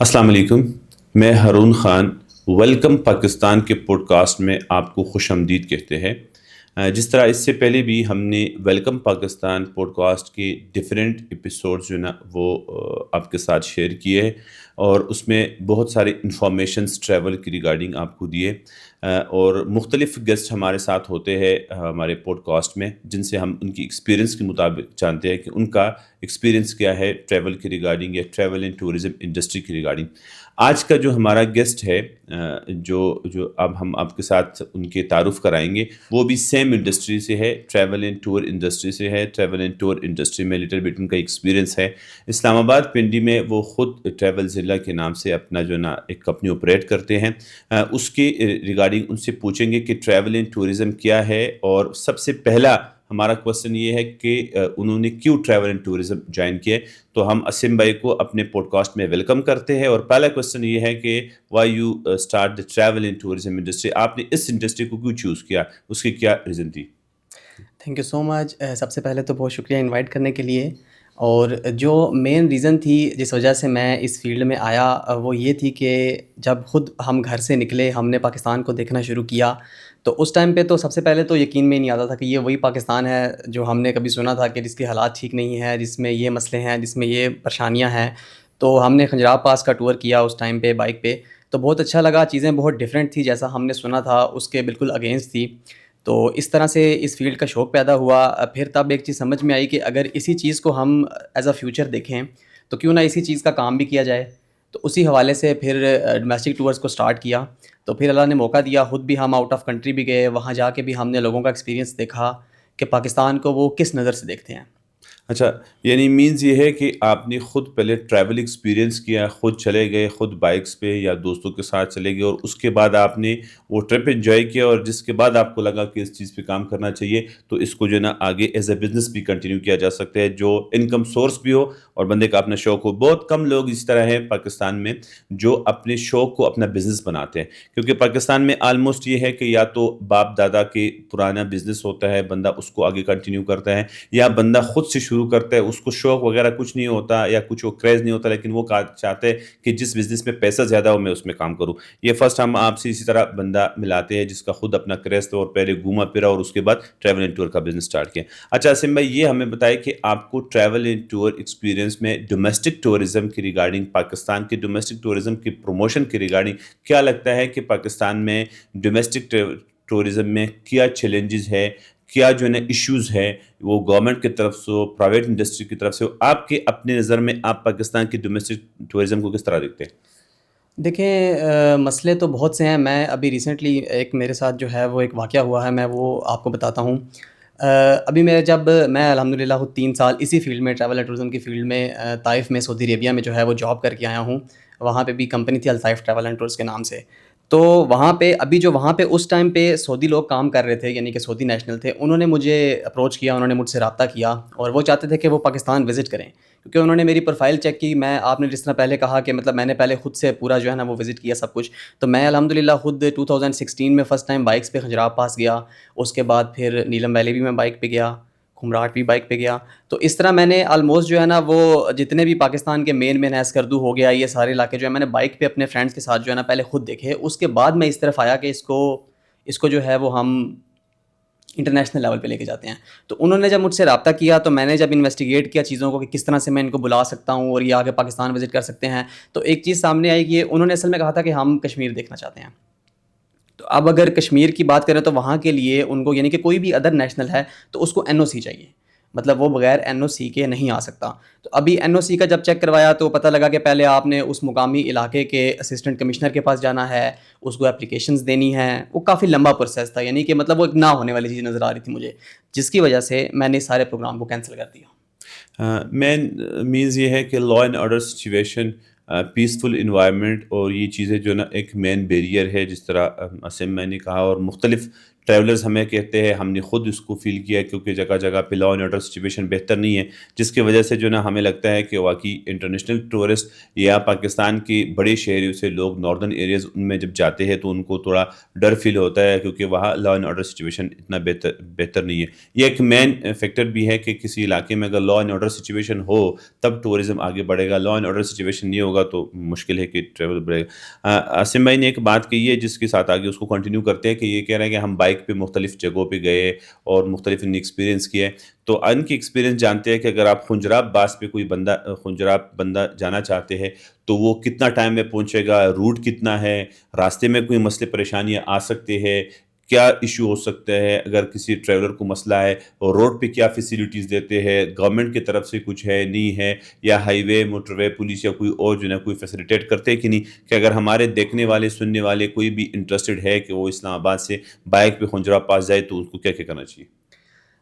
السلام علیکم، میں ہارون خان ویلکم پاکستان کے پوڈ کاسٹ میں آپ کو خوش آمدید کہتے ہیں۔ جس طرح اس سے پہلے بھی ہم نے ویلکم پاکستان پوڈ کاسٹ کے ڈفرینٹ ایپیسوڈز جو ہے نا وہ آپ کے ساتھ شیئر کیے ہیں، اور اس میں بہت سارے انفارمیشنز ٹریول کی ریگارڈنگ آپ کو دیے، اور مختلف گیسٹ ہمارے ساتھ ہوتے ہیں ہمارے پوڈ کاسٹ میں، جن سے ہم ان کی ایکسپیرینس کے مطابق جانتے ہیں کہ ان کا ایکسپیرینس کیا ہے ٹریول کی ریگارڈنگ یا ٹریول اینڈ ٹورزم انڈسٹری کی ریگارڈنگ۔ آج کا جو ہمارا گیسٹ ہے، جو اب ہم آپ کے ساتھ ان کے تعارف کرائیں گے، وہ بھی سیم انڈسٹری سے ہے، ٹریول اینڈ ٹور انڈسٹری سے ہے۔ ٹریول اینڈ ٹور انڈسٹری میں لٹل بٹ ان کا ایکسپیرینس ہے۔ اسلام آباد پنڈی میں وہ خود ٹریول ضلع کے نام سے اپنا جو نا ایک کمپنی آپریٹ کرتے ہیں۔ اس کے ریگارڈنگ ان سے پوچھیں گے کہ ٹریول اینڈ ٹورزم کیا ہے، اور سب سے پہلا ہمارا کوشچن یہ ہے کہ انہوں نے کیوں ٹریول اینڈ ٹورزم جوائن کیا ہے۔ تو ہم اسم بھائی کو اپنے پوڈ کاسٹ میں ویلکم کرتے ہیں، اور پہلا کوشچن یہ ہے کہ why you start the travel and tourism industry, آپ نے اس انڈسٹری کو کیوں چوز کیا، اس کی کیا ریزن تھی؟ تھینک یو سو مچ۔ سب سے پہلے تو بہت شکریہ انوائٹ کرنے کے لیے، اور جو مین ریزن تھی جس وجہ سے میں اس فیلڈ میں آیا وہ یہ تھی کہ جب خود ہم گھر سے نکلے، ہم نے پاکستان کو دیکھنا شروع کیا، تو اس ٹائم پہ تو سب سے پہلے تو یقین میں نہیں آتا تھا کہ یہ وہی پاکستان ہے جو ہم نے کبھی سنا تھا، کہ جس کے حالات ٹھیک نہیں ہیں، جس میں یہ مسئلے ہیں، جس میں یہ پریشانیاں ہیں۔ تو ہم نے خنجراب پاس کا ٹور کیا اس ٹائم پہ بائک پہ، تو بہت اچھا لگا، چیزیں بہت ڈفرینٹ تھی جیسا ہم نے سنا تھا، اس کے بالکل اگینسٹ تھی۔ تو اس طرح سے اس فیلڈ کا شوق پیدا ہوا۔ پھر تب ایک چیز سمجھ میں آئی کہ اگر اسی چیز کو ہم ایز اے فیوچر دیکھیں تو کیوں نہ اسی چیز کا کام بھی کیا جائے۔ تو اسی حوالے سے پھر ڈومیسٹک ٹورز کو سٹارٹ کیا۔ تو پھر اللہ نے موقع دیا، خود بھی ہم آؤٹ آف کنٹری بھی گئے، وہاں جا کے بھی ہم نے لوگوں کا ایکسپیرینس دیکھا کہ پاکستان کو وہ کس نظر سے دیکھتے ہیں۔ اچھا، یعنی مینز یہ ہے کہ آپ نے خود پہلے ٹریول ایکسپیرینس کیا، خود چلے گئے، خود بائکس پہ یا دوستوں کے ساتھ چلے گئے، اور اس کے بعد آپ نے وہ ٹرپ انجوائے کیا، اور جس کے بعد آپ کو لگا کہ اس چیز پہ کام کرنا چاہیے، تو اس کو جو ہے نا آگے ایز اے بزنس بھی کنٹینیو کیا جا سکتا ہے، جو انکم سورس بھی ہو اور بندے کا اپنا شوق ہو۔ بہت کم لوگ اس طرح ہیں پاکستان میں جو اپنے شوق کو اپنا بزنس بناتے ہیں، کیونکہ پاکستان میں آلموسٹ یہ ہے کہ یا تو باپ دادا کے پرانا بزنس ہوتا ہے، بندہ اس کو آگے کنٹینیو کرتا ہے، یا بندہ خود سے شروع کرتا ہے، اس کو شوق وغیرہ کچھ نہیں ہوتا یا کچھ وہ کریز نہیں ہوتا، لیکن وہ چاہتے ہیں کہ جس بزنس میں پیسہ زیادہ ہو میں اس میں کام کروں۔ یہ فرسٹ ہم آپ سے اسی طرح بندہ ملاتے ہیں جس کا خود اپنا کریز تھا، اور پہلے گھوما پھرا اور اس کے بعد ٹریول اینڈ ٹور کا بزنس سٹارٹ کیا۔ اچھا اسم بھائی، یہ ہمیں بتائے کہ آپ کو ٹریول اینڈ ٹور ایکسپیرینس میں ڈومیسٹک ٹورزم کی ریگارڈنگ، پاکستان کے ڈومیسٹک ٹورزم کی پروموشن کی ریگارڈنگ کیا لگتا ہے کہ پاکستان میں ڈومیسٹک ٹورزم میں کیا چیلنجز ہے، کیا جو ہے نا ایشوز ہے، وہ گورنمنٹ کی طرف سے ہو، پرائیویٹ انڈسٹری کی طرف سے ہو، آپ کے اپنے نظر میں آپ پاکستان کی ڈومیسٹک ٹورزم کو کس طرح دیکھتے ہیں؟ دیکھیں، مسئلے تو بہت سے ہیں۔ میں ابھی ریسنٹلی ایک میرے ساتھ جو ہے وہ ایک واقعہ ہوا ہے، میں وہ آپ کو بتاتا ہوں۔ ابھی میں الحمدللہ خود 3 سال اسی فیلڈ میں، ٹریول اینڈ ٹورزم کی فیلڈ میں، طائف میں سعودی عربیہ میں جو ہے وہ جاب کر کے آیا ہوں۔ وہاں پہ بھی کمپنی تھی الطائف ٹریول اینڈ ٹورز کے نام سے۔ تو وہاں پہ وہاں پہ اس ٹائم پہ سعودی لوگ کام کر رہے تھے، یعنی کہ سعودی نیشنل تھے، انہوں نے مجھے اپروچ کیا، انہوں نے مجھ سے رابطہ کیا، اور وہ چاہتے تھے کہ وہ پاکستان وزٹ کریں، کیونکہ انہوں نے میری پروفائل چیک کی۔ آپ نے جس طرح پہلے کہا کہ مطلب میں نے پہلے خود سے پورا جو ہے نا وہ وزٹ کیا سب کچھ، تو میں الحمدللہ خود 2016 میں فرسٹ ٹائم بائکس پہ خنجراب پاس گیا، اس کے بعد پھر نیلم ویلی بھی میں بائک پہ گیا، کھمراٹ بھی بائک پہ گیا۔ تو اس طرح میں نے آلموسٹ جو ہے نا وہ جتنے بھی پاکستان کے مین اسکردو ہو گیا، یہ سارے علاقے جو ہے میں نے بائک پہ اپنے فرینڈس کے ساتھ جو ہے نا پہلے خود دیکھے۔ اس کے بعد میں اس طرف آیا کہ اس کو جو ہے وہ ہم انٹرنیشنل لیول پہ لے کے جاتے ہیں۔ تو انہوں نے جب مجھ سے رابطہ کیا، تو میں نے جب انویسٹیگیٹ کیا چیزوں کو کہ کس طرح سے میں ان کو بلا سکتا ہوں اور یہ آگے پاکستان وزٹ کر سکتے ہیں، تو ایک چیز سامنے آئی کہ انہوں نے اصل میں کہا تھا کہ ہم کشمیر دیکھنا چاہتے ہیں۔ تو اب اگر کشمیر کی بات کریں تو وہاں کے لیے ان کو، یعنی کہ کوئی بھی ادر نیشنل ہے تو اس کو NOC چاہیے، مطلب وہ بغیر NOC کے نہیں آ سکتا۔ تو ابھی NOC کا جب چیک کروایا تو پتہ لگا کہ پہلے آپ نے اس مقامی علاقے کے اسسٹنٹ کمشنر کے پاس جانا ہے، اس کو اپلیکیشنز دینی ہیں، وہ کافی لمبا پروسیس تھا، یعنی کہ مطلب وہ ایک نہ ہونے والی چیز نظر آ رہی تھی مجھے، جس کی وجہ سے میں نے سارے پروگرام کو کینسل کر دیا۔ مین مینز یہ ہے کہ law and order situation, peaceful environment, اور یہ چیزیں جو نا ایک مین بیریئر ہے، جس طرح اسم میں نے کہا، اور مختلف ٹریولرز ہمیں کہتے ہیں، ہم نے خود اس کو فیل کیا ہے، کیونکہ جگہ جگہ پہ لا اینڈ آرڈر سچویشن بہتر نہیں ہے، جس کی وجہ سے جو نا ہمیں لگتا ہے کہ واقعی انٹرنیشنل ٹورسٹ یا پاکستان کے بڑے شہریوں سے لوگ ناردرن ایریاز ان میں جب جاتے ہیں تو ان کو تھوڑا ڈر فیل ہوتا ہے، کیونکہ وہاں لا اینڈ آرڈر سچویشن اتنا بہتر نہیں ہے. یہ ایک مین فیکٹر بھی ہے کہ کسی علاقے میں اگر لا اینڈ آرڈر سچویشن ہو تب ٹورزم آگے بڑھے گا، لا اینڈ آرڈر سچویشن نہیں ہوگا تو مشکل ہے کہ ٹریول بڑھے گا. عاصم بھائی نے ایک بات کہی ہے جس کے ساتھ آگے اس کو کنٹینیو کرتے ہیں، کہ یہ کہہ رہے ہیں کہ ہم بائک پہ مختلف جگہوں پہ گئے اور مختلف ان ایکسپیرینس کیے. تو ان کی ایکسپیرینس جانتے ہیں کہ اگر آپ خنجراب باس پہ کوئی خنجراب بندہ جانا چاہتے ہیں تو وہ کتنا ٹائم میں پہنچے گا، روٹ کتنا ہے، راستے میں کوئی مسئلے پریشانیاں آ سکتے ہیں، کیا ایشو ہو سکتا ہے اگر کسی ٹریولر کو مسئلہ ہے، اور روڈ پہ کیا فیسیلیٹیز دیتے ہیں، گورنمنٹ کی طرف سے کچھ ہے نہیں ہے، یا ہائی وے موٹر وے پولیس یا کوئی اور جو ہے کوئی فیسیلیٹیٹ کرتے ہیں کہ نہیں، کہ اگر ہمارے دیکھنے والے سننے والے کوئی بھی انٹرسٹڈ ہے کہ وہ اسلام آباد سے بائک پہ خنجراب پاس جائے تو اس کو کیا کرنا چاہیے؟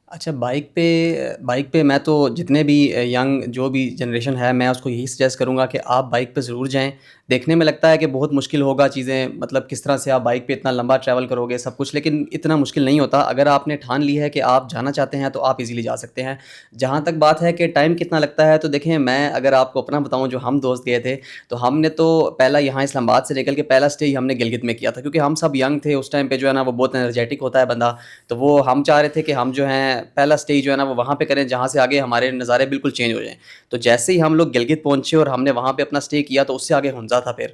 اچھا، بائک پہ میں تو جتنے بھی ینگ جو بھی جنریشن ہے میں اس کو یہی سجیسٹ کروں گا کہ آپ بائک پہ ضرور جائیں. دیکھنے میں لگتا ہے کہ بہت مشکل ہوگا چیزیں، مطلب کس طرح سے آپ بائک پہ اتنا لمبا ٹریول کرو گے سب کچھ، لیکن اتنا مشکل نہیں ہوتا. اگر آپ نے ٹھان لی ہے کہ آپ جانا چاہتے ہیں تو آپ ایزیلی جا سکتے ہیں. جہاں تک بات ہے کہ ٹائم کتنا لگتا ہے، تو دیکھیں میں اگر آپ کو اپنا بتاؤں، جو ہم دوست گئے تھے تو ہم نے تو پہلا یہاں اسلام آباد سے نکل کے پہلا اسٹے ہی ہم نے گلگت میں کیا تھا، کیونکہ ہم سب ینگ تھے اس ٹائم پہ، جو ہے نا وہ بہت انرجیٹک ہوتا ہے بندہ. تو وہ ہم چاہ رہے تھے کہ ہم جو ہیں پہلا اسٹے جو ہے نا وہ وہاں پہ کریں جہاں سے آگے ہمارے نظارے بالکل چینج ہو جائیں. تو جیسے ہی ہم لوگ گلگت پہنچے اور ہم نے وہاں پہ اپنا اسٹے کیا تو اس سے آگے ہنزا تھا. پھر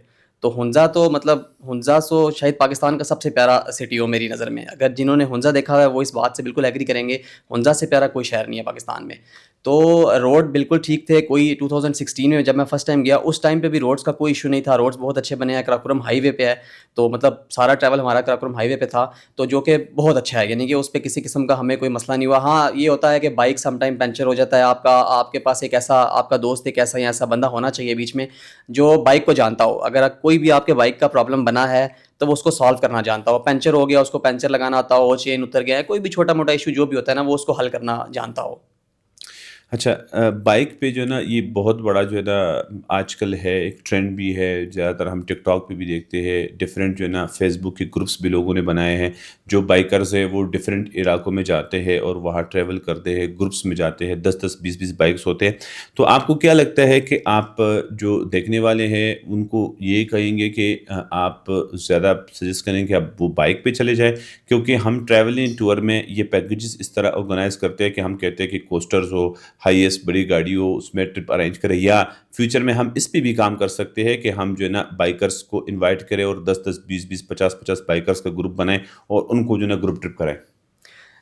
تو ہنزا تو مطلب ہنزا سو شاید پاکستان کا سب سے پیارا سٹی ہو میری نظر میں. اگر جنہوں نے ہنزا دیکھا ہوا ہے وہ اس بات سے بالکل ایگری کریں گے، ہنزا سے پیارا کوئی شہر نہیں ہے پاکستان میں. تو روڈ بالکل ٹھیک تھے. کوئی 2016 میں جب میں فرسٹ ٹائم گیا اس ٹائم پہ بھی روڈس کا کوئی ایشو نہیں تھا، روڈس بہت اچھے بنے ہیں. کراکورم ہائی وے پہ ہے تو مطلب سارا ٹریول ہمارا کراکورم ہائی وے پہ تھا، تو جو کہ بہت اچھا ہے، یعنی کہ اس پہ کسی قسم کا ہمیں کوئی مسئلہ نہیں ہوا. ہاں یہ ہوتا ہے کہ بائک سم ٹائم پنچر ہو جاتا ہے آپ کے پاس ایک ایسا آپ کا دوست ایک ایسا یا ایسا بندہ ہونا چاہیے بیچ میں جو بائک کو جانتا ہو. اگر کوئی بھی آپ کے بائک کا پرابلم بنا ہے تو وہ اس کو سالو کرنا جانتا ہو، پنچر ہو گیا اس کو پنچر لگانا آتا ہو، چین اتر گیا ہے، کوئی بھی چھوٹا موٹا ایشو جو بھی ہوتا ہے نا وہ اس کو حل کرنا جانتا ہو. اچھا، بائک پہ جو ہے نا یہ بہت بڑا جو ہے نا آج کل ہے، ایک ٹرینڈ بھی ہے. زیادہ تر ہم ٹک ٹاک پہ بھی دیکھتے ہیں، ڈفرینٹ جو ہے نا فیس بک کے گروپس بھی لوگوں نے بنائے ہیں. جو بائکرز ہیں وہ ڈفرینٹ علاقوں میں جاتے ہیں اور وہاں ٹریول کرتے ہیں، گروپس میں جاتے ہیں، 10-10 20-20 بائکس ہوتے ہیں. تو آپ کو کیا لگتا ہے کہ آپ جو دیکھنے والے ہیں ان کو یہ کہیں گے کہ آپ زیادہ سجیسٹ کریں کہ آپ وہ بائک پہ چلے جائیں، کیونکہ ہم ٹریولنگ ٹور میں یہ پیکیجز اس طرح آرگنائز کرتے ہیں کہ ہم کہتے ہیں کہ کوسٹرز ہو، ہائیسٹ بڑی گاڑی ہو، اس میں ٹرپ ارینج کرے، یا فیوچر میں ہم اس پہ بھی کام کر سکتے ہیں کہ ہم جو ہے نا بائکرز کو انوائٹ کریں اور 10-10 20-20 50-50 بائکرز کا گروپ بنائیں اور ان کو جو ہے نا گروپ ٹرپ کرائیں.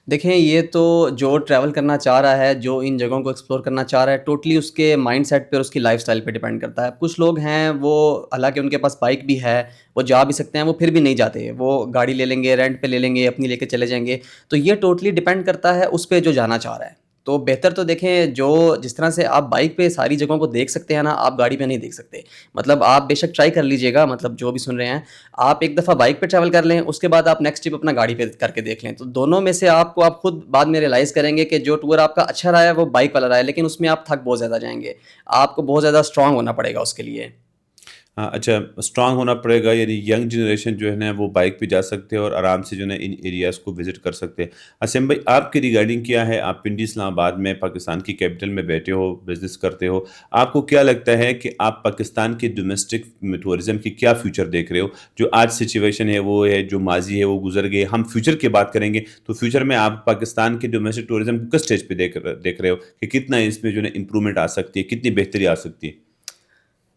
دیکھیں یہ تو جو ٹریول کرنا چاہ رہا ہے، جو ان جگہوں کو ایکسپلور کرنا چاہ رہا ہے، ٹوٹلی اس کے مائنڈ سیٹ پہ اور اس کی لائف سٹائل پہ ڈیپینڈ کرتا ہے. کچھ لوگ ہیں وہ حالانکہ ان کے پاس بائک بھی ہے، وہ جا بھی سکتے ہیں، وہ پھر بھی نہیں جاتے، وہ گاڑی لے لیں گے، رینٹ پہ لے لیں گے، اپنی لے کے چلے جائیں گے. تو یہ ٹوٹلی ڈیپینڈ کرتا ہے اس پہ جو جانا چاہ رہا ہے. تو بہتر تو دیکھیں جو جس طرح سے آپ بائک پہ ساری جگہوں کو دیکھ سکتے ہیں نا، آپ گاڑی پہ نہیں دیکھ سکتے. مطلب آپ بے شک ٹرائی کر لیجیے گا، مطلب جو بھی سن رہے ہیں، آپ ایک دفعہ بائک پہ ٹریول کر لیں، اس کے بعد آپ نیکسٹ ٹرپ اپنا گاڑی پہ کر کے دیکھ لیں. تو دونوں میں سے آپ کو آپ خود بعد میں ریلائز کریں گے کہ جو ٹور آپ کا اچھا رہا ہے وہ بائک والا رہا ہے، لیکن اس میں آپ تھک بہت زیادہ جائیں گے، آپ کو بہت زیادہ اسٹرانگ ہونا پڑے گا اس کے لیے. ہاں، اچھا، اسٹرانگ ہونا پڑے گا، یعنی ینگ جنریشن جو ہے نا وہ بائک پہ جا سکتے ہیں اور آرام سے جو ہے نا ان ایریاز کو وزٹ کر سکتے ہیں. اسیم بھائی آپ کی ریگارڈنگ کیا ہے؟ آپ پنڈی اسلام آباد میں پاکستان کی کیپٹل میں بیٹھے ہو، بزنس کرتے ہو، آپ کو کیا لگتا ہے کہ آپ پاکستان کے ڈومیسٹک ٹورزم کی کیا فیوچر دیکھ رہے ہو؟ جو آج سچویشن ہے وہ ہے، جو ماضی ہے وہ گزر گئے، ہم فیوچر کی بات کریں گے تو فیوچر میں آپ پاکستان کے ڈومیسٹک ٹورزم کو کس اسٹیج پہ دیکھ رہے ہو کہ کتنا اس میں جو ہے نا امپرومنٹ آ سکتی ہے، کتنی بہتری آ سکتی ہے؟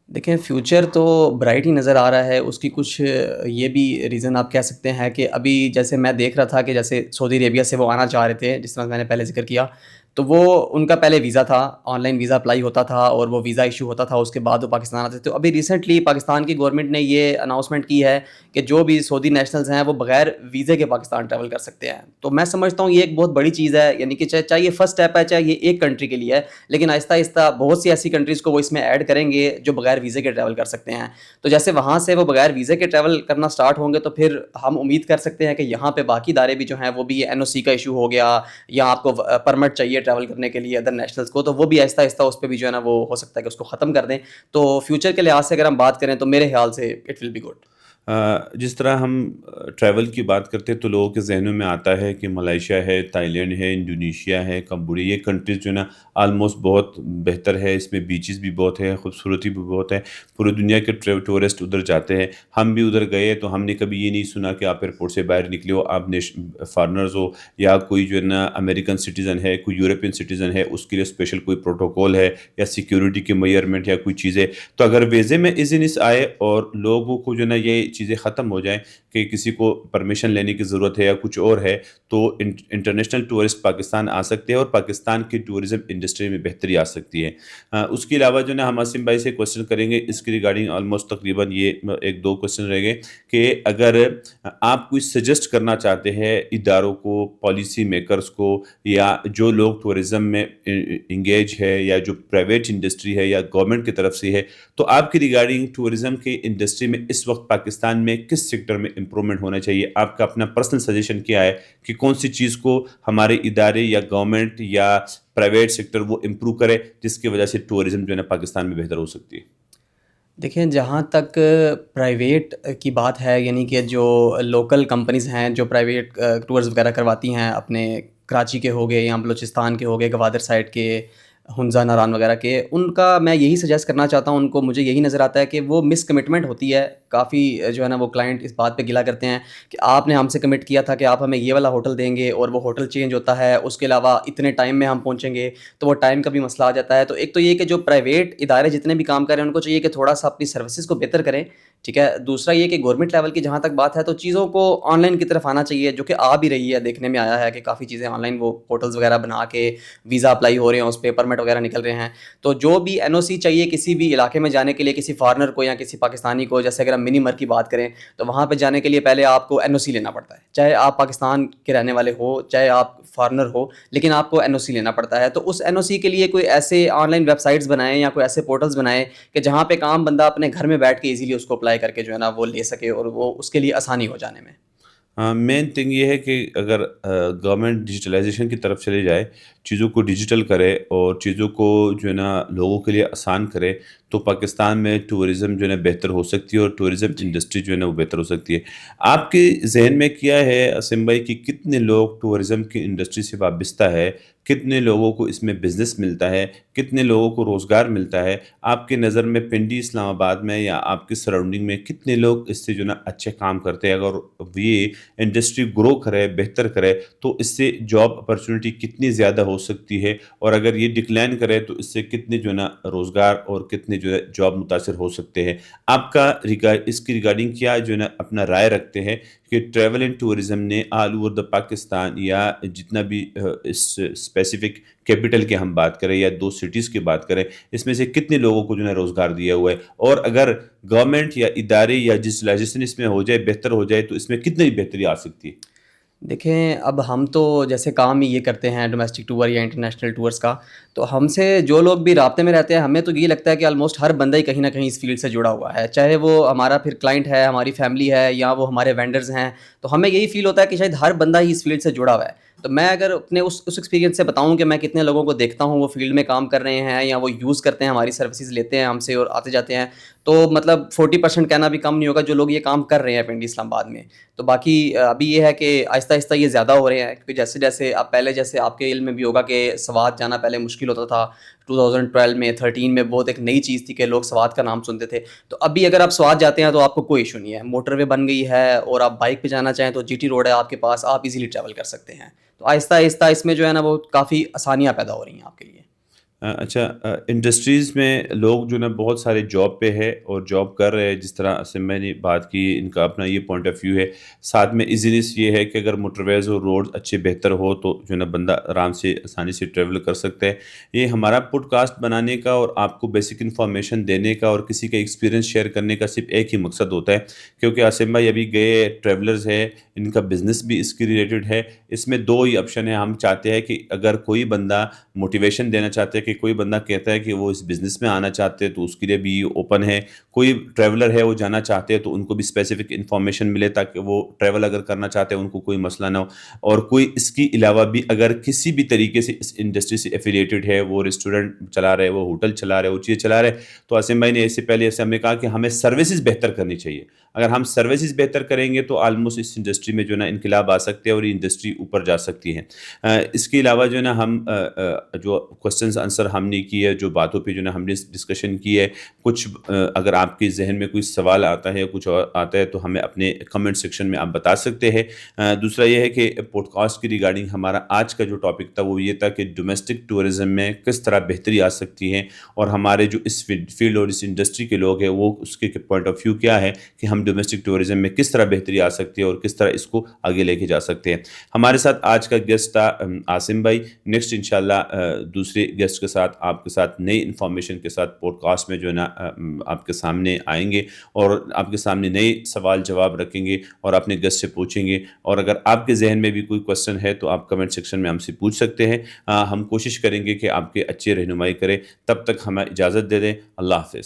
دیکھیں فیوچر تو برائٹ ہی نظر آ رہا ہے. اس کی کچھ یہ بھی ریزن آپ کہہ سکتے ہیں کہ ابھی جیسے میں دیکھ رہا تھا کہ جیسے سعودی عربیہ سے وہ آنا چاہ رہے تھے، جس طرح میں نے پہلے ذکر کیا، تو وہ ان کا پہلے ویزا تھا، آن لائن ویزا اپلائی ہوتا تھا اور وہ ویزا ایشو ہوتا تھا، اس کے بعد وہ پاکستان آتے تھے. تو ابھی ریسنٹلی پاکستان کی گورنمنٹ نے یہ اناؤنسمنٹ کی ہے کہ جو بھی سعودی نیشنلز ہیں وہ بغیر ویزے کے پاکستان ٹریول کر سکتے ہیں. تو میں سمجھتا ہوں یہ ایک بہت بڑی چیز ہے، یعنی کہ چاہے یہ فرسٹ اسٹیپ ہے، چاہے یہ ایک کنٹری کے لیے ہے، لیکن آہستہ آہستہ بہت سی ایسی کنٹریز کو وہ اس میں ایڈ کریں گے جو بغیر ویزے کے ٹریول کر سکتے ہیں. تو جیسے وہاں سے وہ بغیر ویزے کے ٹریول کرنا سٹارٹ ہوں گے تو پھر ہم امید کر سکتے ہیں کہ یہاں پہ باقی ادارے بھی جو ہیں وہ بھی این او سی کا ایشو ہو گیا یا آپ کو پرمٹ چاہیے ٹریول کرنے کے لیے ادر نیشنلز کو، تو وہ بھی آہستہ آہستہ اس پہ بھی جو ہے نا وہ ہو سکتا ہے کہ اس کو ختم کر دیں. تو فیوچر کے لحاظ سے اگر ہم بات کریں تو میرے خیال سے اٹ ول بی گڈ. جس طرح ہم ٹریول کی بات کرتے ہیں تو لوگوں کے ذہنوں میں آتا ہے کہ ملائیشیا ہے، تائی لینڈ ہے، انڈونیشیا ہے، کمبوڈیا، یہ کنٹریز جو ہے نا آلموسٹ بہت بہتر ہے، اس میں بیچز بھی بہت ہے، خوبصورتی بھی بہت ہے، پوری دنیا کے ٹورسٹ ادھر جاتے ہیں۔ ہم بھی ادھر گئے تو ہم نے کبھی یہ نہیں سنا کہ آپ ایئرپورٹ سے باہر نکلے ہو، آپ فارنرز ہو یا کوئی جو ہے نا امریکن سٹیزن ہے، کوئی یورپین سٹیزن ہے، اس کے لیے اسپیشل کوئی پروٹوکول ہے یا سیکیورٹی کے میئرمنٹ یا کوئی چیزیں۔ تو اگر ویزے میں ایزینس آئے اور لوگوں کو جو ہے نا یہ چیزیں ختم ہو جائیں کہ کسی کو پرمیشن لینے کی ضرورت ہے یا کچھ اور ہے، تو انٹرنیشنل ٹورسٹ پاکستان آ سکتے ہیں اور پاکستان کی ٹورزم انڈسٹری میں بہتری آ سکتی ہے۔ اس کے علاوہ جو ہے نا ہم عاصم بھائی سے کوشچن کریں گے اس کی ریگارڈنگ، آلموسٹ تقریباً یہ ایک دو کوشچن رہ گئے کہ اگر آپ کوئی سجیسٹ کرنا چاہتے ہیں اداروں کو، پالیسی میکرز کو، یا جو لوگ ٹورزم میں انگیج ہے یا جو پرائیویٹ انڈسٹری ہے یا گورنمنٹ کی طرف سے ہے، تو آپ کی ریگارڈنگ ٹورزم کی انڈسٹری میں اس وقت پاکستان میں کس سیکٹر میں امپرومنٹ ہونا چاہیے؟ آپ کا اپنا پرسنل سجیشن کیا ہے کہ کون سی چیز کو ہمارے ادارے یا گورنمنٹ یا پرائیویٹ سیکٹر وہ امپروو کرے جس کی وجہ سے ٹورزم جو ہے نا پاکستان میں بہتر ہو سکتی ہے؟ دیکھیں، جہاں تک پرائیویٹ کی بات ہے، یعنی کہ جو لوکل کمپنیز ہیں جو پرائیویٹ ٹورز وغیرہ کرواتی ہیں، اپنے کراچی کے ہو گئے یا بلوچستان کے ہو گئے، گوادر سائڈ کے، ہنزا ناران وغیرہ کے، ان کا میں یہی سجیسٹ کرنا چاہتا ہوں ان کو۔ مجھے یہی نظر آتا ہے کہ وہ مس کمٹمنٹ ہوتی ہے کافی، جو ہے نا وہ کلائنٹ اس بات پہ گلا کرتے ہیں کہ آپ نے ہم سے کمٹ کیا تھا کہ آپ ہمیں یہ والا ہوٹل دیں گے، اور وہ ہوٹل چینج ہوتا ہے، اس کے علاوہ اتنے ٹائم میں ہم پہنچیں گے، تو وہ ٹائم کا بھی مسئلہ آ جاتا ہے۔ تو ایک تو یہ کہ جو پرائیویٹ ادارے جتنے بھی کام کریں ان کو چاہیے کہ تھوڑا سا اپنی سروسز کو بہتر کریں، ٹھیک ہے۔ دوسرا یہ کہ گورنمنٹ لیول کی جہاں تک بات ہے تو چیزوں کو آن لائن کی طرف آنا چاہیے، جو کہ آ بھی رہی ہے، دیکھنے میں آیا ہے کہ کافی چیزیں آن لائن وہ پورٹلز وغیرہ بنا کے ویزا اپلائی ہو رہے ہیں، اس پہ پرمٹ وغیرہ نکل رہے ہیں۔ تو جو بھی این او سی چاہیے کسی بھی علاقے میں جانے کے لیے، کسی فارنر کو یا کسی پاکستانی کو، جیسے اگر ہم منی مر کی بات کریں تو وہاں پہ جانے کے لیے پہلے آپ کو این او سی لینا پڑتا ہے، چاہے آپ پاکستان کے رہنے والے ہو، چاہے آپ فارنر ہو، لیکن آپ کو این او سی لینا پڑتا ہے۔ تو اس این او سی کے لیے کوئی ایسے آن لائن ویب سائٹس بنائیں یا کوئی ایسے پورٹلز بنائیں کہ جہاں پہ کام بندہ اپنے گھر میں بیٹھ کے ایزیلی اس کو اپلائی کر کے جو ہے نا وہ لے سکے، اور وہ اس کے لیے آسانی ہو جانے میں۔ مین تھنگ یہ ہے کہ اگر گورنمنٹ ڈیجیٹلائزیشن کی طرف چلے جائے، چیزوں کو ڈیجیٹل کرے اور چیزوں کو جو ہے نا لوگوں کے لیے آسان کرے، تو پاکستان میں ٹورزم جو ہے نا بہتر ہو سکتی ہے اور ٹورزم جی انڈسٹری جو ہے نا وہ بہتر ہو سکتی ہے۔ آپ کے ذہن میں کیا ہے عاصم بھائی کہ کتنے لوگ ٹورزم کی انڈسٹری سے وابستہ ہے، کتنے لوگوں کو اس میں بزنس ملتا ہے، کتنے لوگوں کو روزگار ملتا ہے؟ آپ کے نظر میں پنڈی اسلام آباد میں یا آپ کے سراؤنڈنگ میں کتنے لوگ اس سے جو ہے نا اچھے کام کرتے ہیں؟ اگر یہ انڈسٹری گرو کرے، بہتر کرے، تو اس سے جاب اپرچونٹی کتنی زیادہ ہو سکتی ہے، اور اگر یہ ڈکلائن کرے تو اس سے کتنے جو ہے نا روزگار اور کتنے جو ہے جاب متاثر ہو سکتے ہیں؟ آپ کا اس کی ریگارڈنگ کیا جو ہے نا اپنا رائے رکھتے ہیں کہ ٹریول اینڈ ٹورزم نے آل اوور دا پاکستان یا جتنا بھی اس اسپیسیفک کیپٹل کی ہم بات کریں یا دو سٹیز کی بات کریں، اس میں سے کتنے لوگوں کو جو ہے روزگار دیا ہوا ہے؟ اور اگر گورنمنٹ یا ادارے یا ڈیجیٹلائزیشن اس میں ہو جائے، بہتر ہو جائے، تو اس میں کتنی بہتری آ سکتی ہے؟ دیکھیں، اب ہم تو جیسے کام ہی یہ کرتے ہیں ڈومیسٹک ٹور یا انٹرنیشنل ٹورس کا، تو ہم سے جو لوگ بھی رابطے میں رہتے ہیں، ہمیں تو یہ لگتا ہے کہ آلموسٹ ہر بندہ ہی کہیں نہ کہیں اس فیلڈ سے جڑا ہوا ہے، چاہے وہ ہمارا پھر کلائنٹ ہے، ہماری فیملی ہے، یا وہ ہمارے وینڈرز ہیں۔ تو ہمیں یہی فیل ہوتا ہے کہ شاید ہر بندہ ہی اس فیلڈ سے جڑا ہوا ہے۔ تو میں اگر اپنے اس ایکسپیرینس سے بتاؤں کہ میں کتنے لوگوں کو دیکھتا ہوں وہ فیلڈ میں کام کر رہے ہیں یا وہ یوز کرتے ہیں، ہماری سروسز لیتے ہیں ہم سے اور آتے جاتے ہیں، تو مطلب 40% کہنا بھی کم نہیں ہوگا جو لوگ یہ کام کر رہے ہیں پنڈی اسلام آباد میں۔ تو باقی ابھی یہ ہے کہ آہستہ آہستہ یہ زیادہ ہو رہے ہیں، کیونکہ جیسے جیسے اب پہلے جیسے آپ کے علم میں بھی ہوگا کہ سوات جانا پہلے مشکل ہوتا تھا، 2012 میں 13 میں بہت ایک نئی چیز تھی کہ لوگ سوات کا نام سنتے تھے۔ تو ابھی اگر آپ سوات جاتے ہیں تو آپ کو کوئی ایشو نہیں ہے، موٹر وے بن گئی ہے، اور آپ بائک پہ جانا چاہیں تو جی ٹی روڈ ہے آپ کے پاس، آپ ایزیلی ٹریول کر سکتے ہیں۔ تو آہستہ آہستہ اس میں جو ہے نا وہ کافی آسانیاں پیدا ہو رہی ہیں آپ کے لیے۔ اچھا، انڈسٹریز میں لوگ جو نا بہت سارے جاب پہ ہے اور جاب کر رہے ہیں، جس طرح سے میں نے بات کی، ان کا اپنا یہ پوائنٹ آف ویو ہے۔ ساتھ میں ایزینس یہ ہے کہ اگر موٹر ویز اور روڈ اچھے بہتر ہو تو جو ہے نا بندہ آرام سے آسانی سے ٹریول کر سکتا ہے۔ یہ ہمارا پوڈ کاسٹ بنانے کا اور آپ کو بیسک انفارمیشن دینے کا اور کسی کا ایکسپیرینس شیئر کرنے کا صرف ایک ہی مقصد ہوتا ہے، کیونکہ عاصم بھائی ابھی گئے ٹریولرز ہے، ان کا بزنس بھی اس کی ریلیٹڈ ہے۔ اس میں دو ہی آپشن ہے، ہم چاہتے ہیں کہ اگر کوئی بندہ موٹیویشن دینا چاہتے ہیں کہ کوئی بندہ کہتا ہے کہ وہ اس بزنس میں آنا چاہتے ہیں تو اس کے لیے بھی اوپن ہے. کوئی ٹریولر ہے وہ جانا چاہتے ہیں تو ان کو بھی اسپیسیفک انفارمیشن ملے تاکہ وہ ٹریول اگر کرنا چاہتے ہیں ان کو کوئی مسئلہ نہ ہو. اور کوئی اس کے علاوہ بھی اگر کسی بھی طریقے سے اس انڈسٹری سے ایفیلیٹڈ ہے, وہ ریسٹورینٹ چلا رہے, وہ ہوٹل چلا رہے, وہ چیزیں چلا رہے, تو عاصم بھائی نے اس سے پہلے ایسے ہم نے کہا کہ ہمیں سروسز بہتر کرنی چاہیے. اگر ہم سروسز بہتر کریں گے تو آلموسٹ اس انڈسٹری میں جو ہے نا انقلاب آ سکتے ہیں اور یہ انڈسٹری اوپر جا سکتی ہے. اس کے علاوہ جو ہے نا ہم جو کوشچنز آنسر ہم نے کی ہے, جو باتوں پہ جو ہے نا ہم نے ڈسکشن کی ہے, کچھ اگر آپ کے ذہن میں کوئی سوال آتا ہے, کچھ اور آتا ہے تو ہمیں اپنے کمنٹ سیکشن میں آپ بتا سکتے ہیں. دوسرا یہ ہے کہ پوڈ کاسٹ کی ریگارڈنگ ہمارا آج کا جو ٹاپک تھا وہ یہ تھا کہ ڈومیسٹک ٹورزم میں کس طرح بہتری آ سکتی ہے, اور ہمارے جو اس فیلڈ اور اس انڈسٹری کے لوگ ہیں وہ اس کے پوائنٹ آف ویو کیا ہے کہ ہم ڈومیسٹک ٹورزم میں کس طرح بہتری آ سکتی ہے اور کس طرح اس کو آگے لے کے جا سکتے ہیں. ہمارے ساتھ آج کا گیسٹ تھا عاصم بھائی. نیکسٹ انشاءاللہ دوسرے گیسٹ کے ساتھ آپ کے ساتھ نئی انفارمیشن کے ساتھ پوڈ کاسٹ میں جو ہے نا آپ کے سامنے آئیں گے اور آپ کے سامنے نئے سوال جواب رکھیں گے اور اپنے گیسٹ سے پوچھیں گے. اور اگر آپ کے ذہن میں بھی کوئی کوشچن ہے تو آپ کمنٹ سیکشن میں ہم سے پوچھ سکتے ہیں. ہم کوشش کریں گے کہ آپ کے اچھی رہنمائی کریں. تب تک ہمیں اجازت دے دیں. اللہ حافظ.